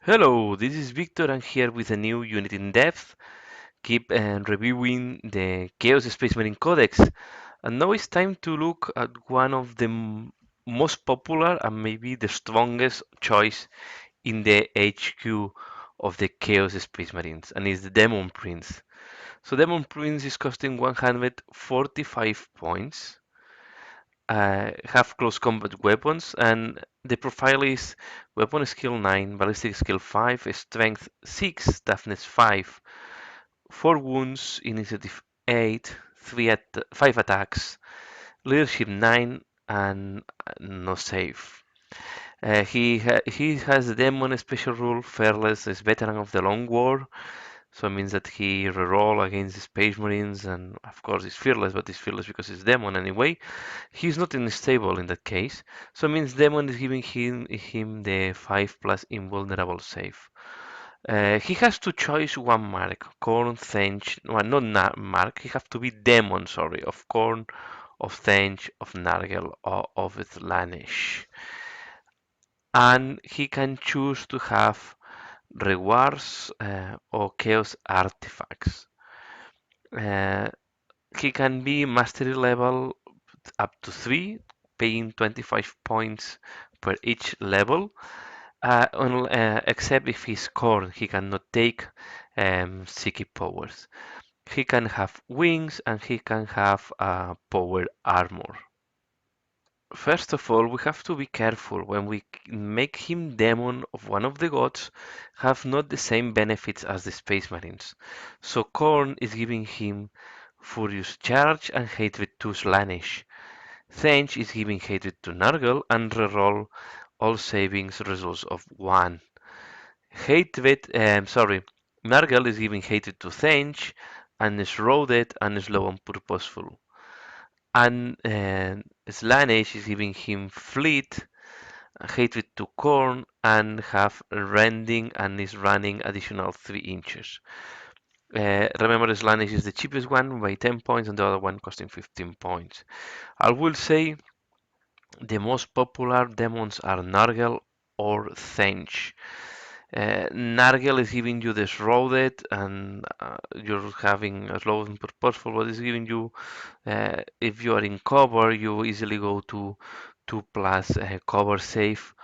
Hello, this is Victor. I'm here with a new unit in depth. Keep reviewing the Chaos Space Marine Codex. And now it's time to look at one of the most popular and maybe the strongest choice in the HQ of the Chaos Space Marines, and it's the Demon Prince. So Demon Prince is costing 145 points. Have close combat weapons, and the profile is weapon skill 9, ballistic skill 5, strength 6, toughness 5, 4 wounds, initiative 8, 5 attacks, leadership 9, and no save. He has the demon special rule, fearless, is veteran of the long war, so it means that he reroll against the Space Marines, and of course he's fearless, but he's fearless because he's demon anyway. He's not unstable in that case, so it means demon is giving him the 5 plus invulnerable save. He has to choose one mark, Corn, Thench, well, not mark, he have to be demon, sorry, of Corn, of Thench, of Nargel, or of Slaanesh. And he can choose to have rewards or chaos artifacts. Uh, he can be mastery level up to 3, paying 25 points per each level. Except if he's corn, he cannot take psychic powers. He can have wings and he can have power armor. First of all, we have to be careful when we make him demon of one of the gods, have not the same benefits as the Space Marines. So Korn is giving him Furious Charge and Hatred to Slaanesh. Thench is giving Hatred to Nargle and reroll all savings results of 1. Nargle is giving Hatred to Thench and Shrouded and Slow and Purposeful. And Slaanesh is giving him Fleet, Hatred to Corn, and have Rending and is running additional 3 inches. Remember, Slaanesh is the cheapest one by 10 points and the other one costing 15 points. I will say the most popular demons are Nargel or Thench. Nargel is giving you the Shrouded, and you're having a slow and purposeful, but it's giving you, if you are in cover, you easily go to 2 plus cover save,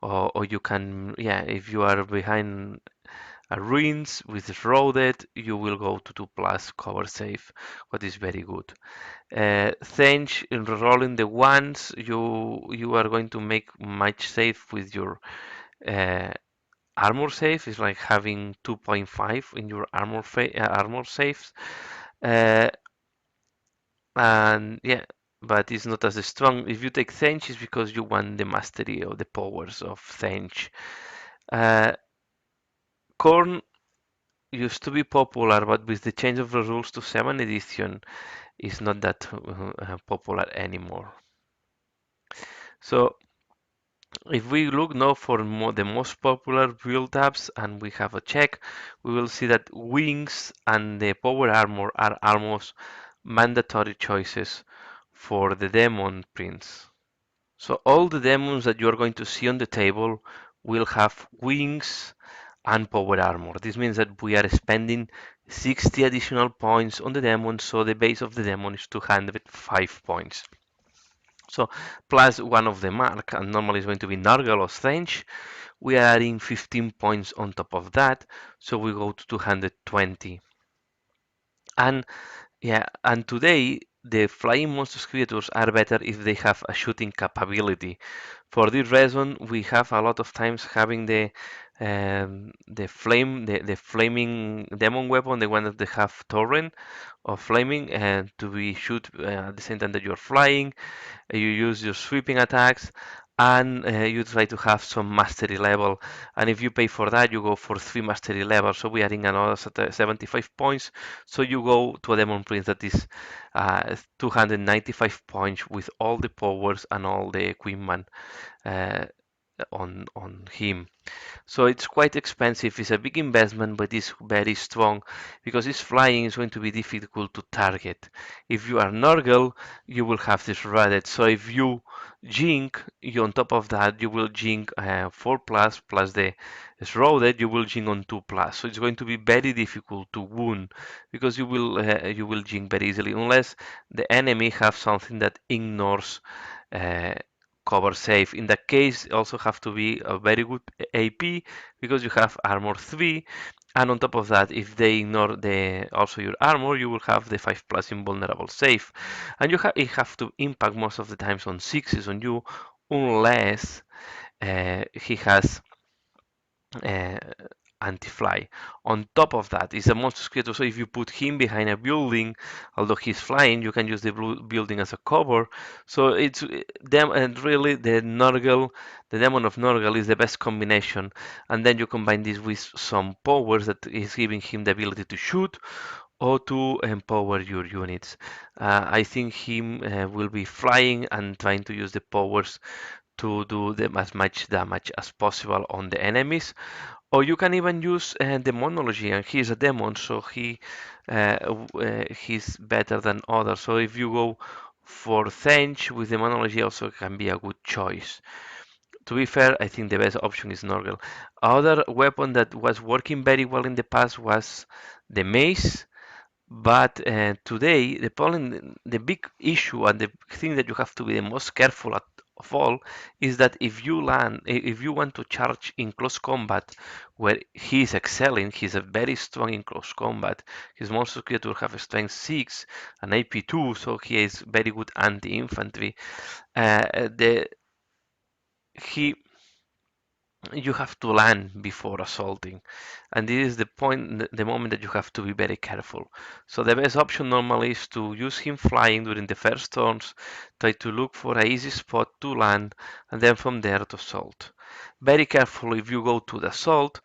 or you can, yeah, if you are behind a ruins with Shrouded, you will go to 2 plus cover save, what is very good. Thanks in rolling the ones, you are going to make much save with your uh, armor save. It's like having 2.5 in your armor saves. Uh, and yeah, but it's not as strong. If you take Thench, it's because you want the mastery of the powers of Thench. Uh, Korn used to be popular, but with the change of the rules to 7th edition, it's not that popular anymore. So if we look now for the most popular build-ups and we have a check, we will see that wings and the power armor are almost mandatory choices for the demon prince. So all the demons that you are going to see on the table will have wings and power armor. This means that we are spending 60 additional points on the demon, so the base of the demon is 205 points. So plus one of the mark, and normally it's going to be Nargal or Strange. We are adding 15 points on top of that, so we go to 220. And yeah, and today the flying monsters creatures are better if they have a shooting capability. For this reason, we have a lot of times having the flaming demon weapon, the one that they have torrent of flaming, and to be shoot at the same time that you're flying. You use your sweeping attacks, and you try to have some mastery level. And if you pay for that, you go for 3 mastery levels. So we are in another 75 points. So you go to a demon prince that is 295 points with all the powers and all the equipment. Uh, on him. So it's quite expensive. It's a big investment, but it's very strong because it's flying is going to be difficult to target. If you are Nurgle, you will have this Reddit. So if you Jink, you on top of that, you will Jink 4 plus the Shrouded, you will Jink on 2 plus. So it's going to be very difficult to wound because you will Jink very easily unless the enemy have something that ignores uh, cover save. In that case, also have to be a very good AP because you have armor 3. And on top of that, if they ignore the also your armor, you will have the 5 plus invulnerable save. And it have to impact most of the times on 6s on you unless he has uh, anti-fly. On top of that, is a monster creator, so if you put him behind a building, although he's flying, you can use the building as a cover. So it's them, and really the Demon of Norgal is the best combination. And then you combine this with some powers that is giving him the ability to shoot or to empower your units. I think him will be flying and trying to use the powers to do them as much damage as possible on the enemies. Or you can even use demonology, and he's a demon, so he's better than others. So if you go for Thench with demonology, also can be a good choice. To be fair, I think the best option is Norgel. Other weapon that was working very well in the past was the mace, but today, the problem, the big issue, and the thing that you have to be the most careful of all is that if you want to charge in close combat, where he is excelling, he's a very strong in close combat. His monster creature have a strength 6 and AP 2, so he is very good anti-infantry. The he You have to land before assaulting, and this is the point, the moment that you have to be very careful. So the best option normally is to use him flying during the first turns, try to look for a easy spot to land, and then from there to assault. Very careful if you go to the assault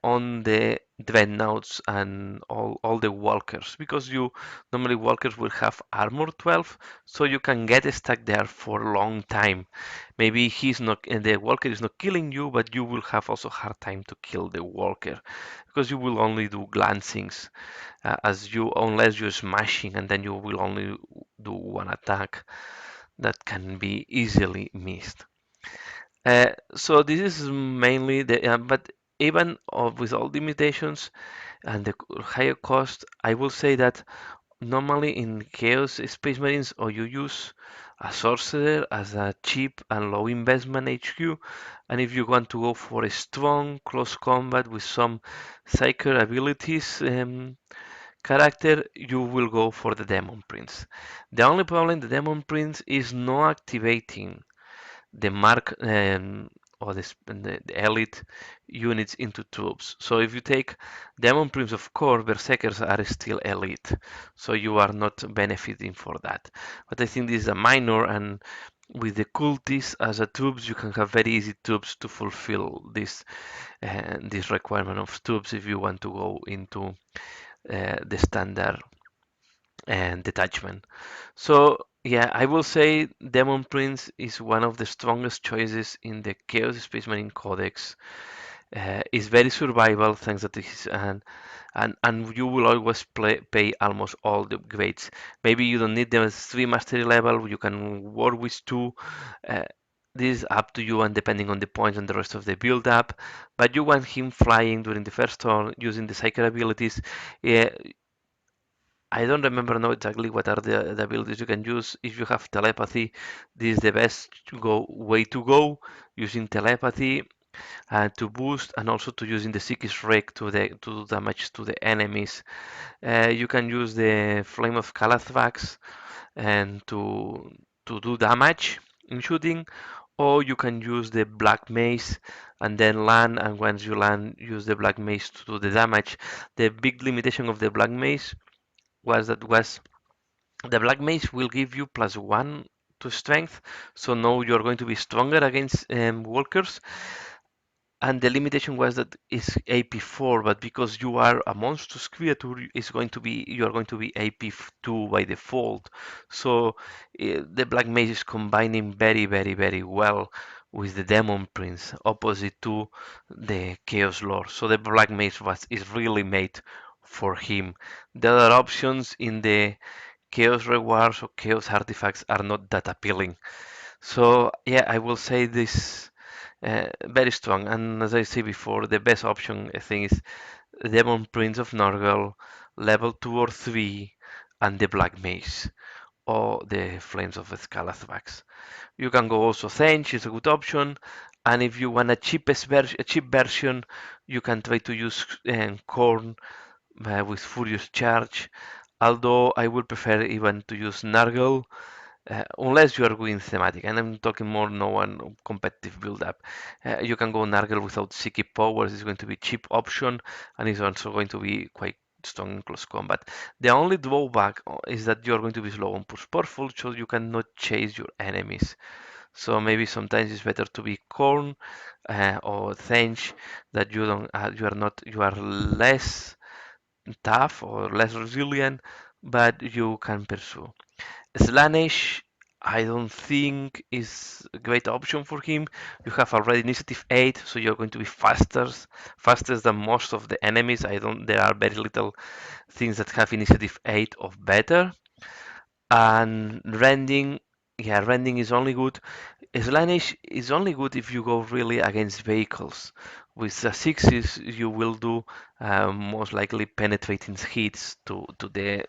on the dreadnoughts and all the walkers, because you normally walkers will have armor 12, so you can get stuck there for a long time. Maybe he's not, and the walker is not killing you, but you will have also hard time to kill the walker because you will only do glancings as you unless you're smashing, and then you will only do one attack that can be easily missed. So this is mainly but even with all limitations and the higher cost, I will say that normally in Chaos Space Marines, or you use a sorcerer as a cheap and low investment HQ, and if you want to go for a strong close combat with some psyker abilities character, you will go for the Demon Prince. The only problem the Demon Prince is not activating the mark or the elite units into troops. So if you take Demon Prince, of course, Berserkers are still elite, so you are not benefiting for that. But I think this is a minor, and with the cultists as a troops, you can have very easy troops to fulfill this requirement of troops if you want to go into the standard and detachment. So yeah, I will say Demon Prince is one of the strongest choices in the Chaos Space Marine Codex. It's very survival thanks to his and you will always pay almost all the grades. Maybe you don't need them as 3 mastery level. You can work with 2. Uh, this is up to you and depending on the points and the rest of the build up. But you want him flying during the first turn using the psychic abilities. Yeah, I don't remember now exactly what are the abilities you can use. If you have telepathy, this is the best way to go, using telepathy to boost, and also to using the Psychic Rake to do damage to the enemies. You can use the Flame of Calathrax and to do damage in shooting, or you can use the Black Mace and then land, and once you land, use the Black Mace to do the damage. The big limitation of the Black Mace was the Black Mage will give you +1 to strength, so now you're going to be stronger against walkers. and the limitation was that it's AP4, but because you are a monstrous creature, you are going to be AP2 by default. So the Black Mage is combining very, very, very well with the Demon Prince, opposite to the Chaos Lord. So the Black Mage is really made for him. The other options in the Chaos rewards or Chaos artifacts are not that appealing. So yeah, I will say this very strong. And as I say before, the best option I think is Demon Prince of Norgal, level 2 or 3, and the Black Mace or the Flames of Scalathrax. You can go also Thench is a good option, and if you want a cheap version, you can try to use Corn with Furious Charge. Although I would prefer even to use Nargle unless you are going thematic, and I'm talking more no one competitive build up. You can go Nargle without psychic powers, it's going to be cheap option, and it's also going to be quite strong in close combat. The only drawback is that you're going to be slow on push powerful, so you cannot chase your enemies. So maybe sometimes it's better to be Corn or Thench that you are not you are less tough or less resilient, but you can pursue. Slaanesh, I don't think is a great option for him. You have already initiative 8, so you're going to be faster than most of the enemies. I don't. There are very little things that have initiative 8 or better. And rending, yeah, rending is only good. Slaanesh is only good if you go really against vehicles. With the sixes, you will do most likely penetrating hits to the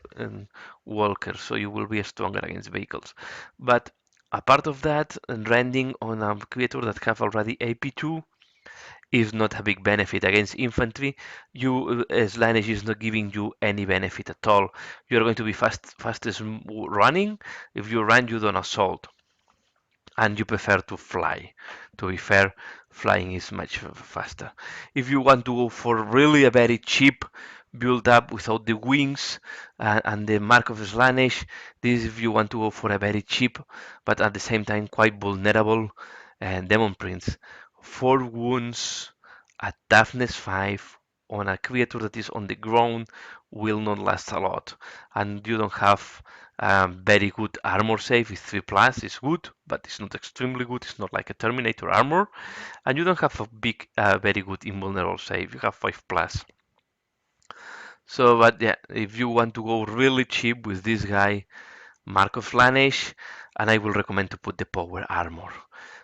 walker, so you will be stronger against vehicles. But apart of that, rending on a creature that have already AP2 is not a big benefit against infantry. You Slaanesh is not giving you any benefit at all. You're going to be fastest running. If you run, you don't assault and you prefer to fly. To be fair, flying is much faster. If you want to go for really a very cheap build up without the wings and the mark of Slaanesh, this is if you want to go for a very cheap but at the same time quite vulnerable Demon Prince. 4 wounds at toughness 5 on a creature that is on the ground will not last a lot, and you don't have very good armor save. It's 3 plus, it's good, but it's not extremely good. It's not like a Terminator armor, and you don't have a big, very good invulnerable save. You have 5 plus. So, but yeah, if you want to go really cheap with this guy, Mark of Slaanesh, and I will recommend to put the power armor.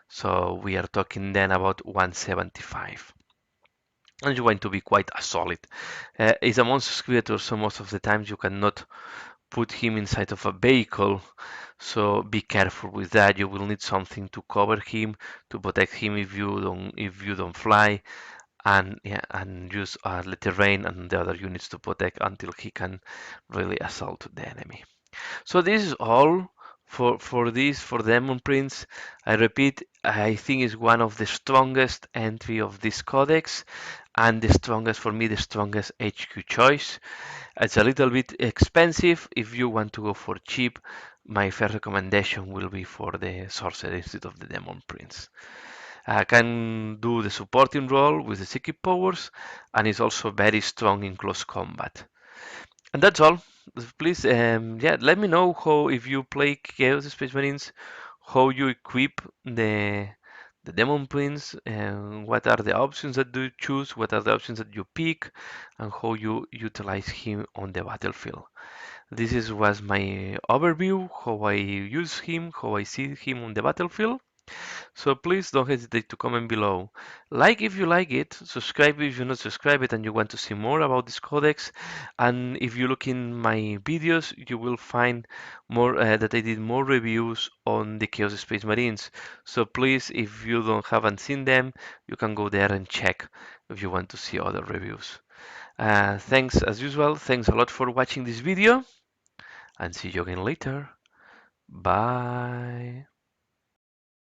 So we are talking then about 175. And you want to be quite a solid. It's a monstrous creature, so most of the times you cannot put him inside of a vehicle, so be careful with that. You will need something to cover him, to protect him if you don't fly, and yeah, and use the terrain and the other units to protect until he can really assault the enemy. So this is all for Demon Prince. I repeat, I think is one of the strongest entry of this codex, and the strongest for me, the strongest HQ choice. It's a little bit expensive. If you want to go for cheap, my first recommendation will be for the Sorcerer instead of the Demon Prince. Can do the supporting role with the psychic powers, and is also very strong in close combat. And that's all. Please, yeah, let me know how if you play Chaos Space Marines, how you equip the Demon Prince, and what are the options that you choose, what are the options that you pick, and how you utilize him on the battlefield. This was my overview, how I use him, how I see him on the battlefield. So please don't hesitate to comment below. Like if you like it, subscribe if you're not subscribed and you want to see more about this codex. And if you look in my videos, you will find more that I did more reviews on the Chaos Space Marines. So please, if you don't haven't seen them, you can go there and check if you want to see other reviews. Thanks as usual. Thanks a lot for watching this video and see you again later. Bye.